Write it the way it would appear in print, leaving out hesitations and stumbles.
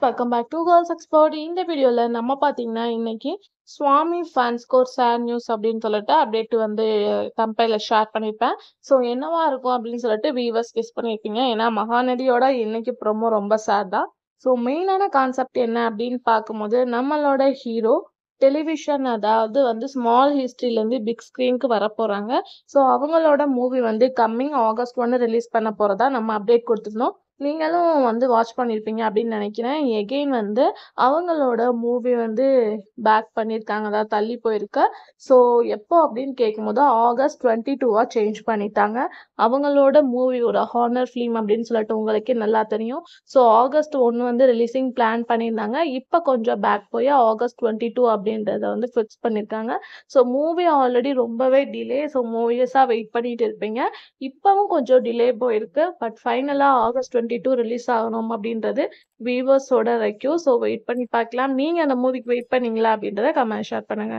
Welcome back to girls expert. இந்த வீடியோல நம்ம பாத்தீங்கன்னா இன்னைக்கு சுவாமி ஃபேன்ஸ்க்கு ஒரு சேட் நியூஸ் அப்படின்னு சொல்லிட்டு அப்டேட் வந்து கம்பெனில ஷேர் பண்ணியிருப்பேன். ஸோ என்னவா இருக்கும் அப்படின்னு சொல்லிட்டு வியூவர்ஸ் கெஸ் பண்ணியிருப்பீங்க. ஏன்னா மகாநதியோட இன்னைக்கு ப்ரோமோ ரொம்ப சேட் தான். ஸோ மெயினான கான்செப்ட் என்ன அப்படின்னு பார்க்கும்போது நம்மளோட ஹீரோ டெலிவிஷன் அதாவது வந்து ஸ்மால் ஹிஸ்ட்ரியிலேருந்து பிக் ஸ்க்ரீனுக்கு வர போகிறாங்க. ஸோ அவங்களோட மூவி வந்து கம்மிங் ஆகஸ்ட் 1 ரிலீஸ் பண்ண போகிறதா நம்ம அப்டேட் கொடுத்துருந்தோம். நீங்களும் வந்து வாட்ச் பண்ணியிருப்பீங்க அப்படின்னு நினைக்கிறேன். எகெயின் வந்து அவங்களோட மூவி வந்து பேக் பண்ணியிருக்காங்க, அதாவது தள்ளி போயிருக்கு. ஸோ எப்போ அப்படின்னு கேட்கும்போது ஆகஸ்ட் 22 சேஞ்ச் பண்ணிட்டாங்க. அவங்களோட மூவி ஒரு ஹானர் ஃபிலிம் அப்படின்னு சொல்லிட்டு உங்களுக்கே நல்லா தெரியும். ஸோ ஆகஸ்ட் 1 வந்து ரிலீஸிங் பிளான் பண்ணியிருந்தாங்க. இப்போ கொஞ்சம் பேக் போய் ஆகஸ்ட் 22 அப்படின்றத வந்து ஃபிக்ஸ் பண்ணியிருக்காங்க. ஸோ மூவி ஆல்ரெடி ரொம்பவே டிலே. ஸோ மூவியஸாக வெயிட் பண்ணிட்டு இருப்பீங்க. இப்பவும் கொஞ்சம் டிலே போயிருக்கு. பட் ஃபைனலாக ஆகஸ்ட் 22 ரிலீஸ் ஆகணும் அப்படின்றது வியூவர்ஸோட ரெக்யூ. ஸோ வெயிட் பண்ணி பார்க்கலாம். நீங்கள் அந்த மூவிக்கு வெயிட் பண்ணீங்களா அப்படின்றத கமெண்ட் ஷேர் பண்ணுங்க.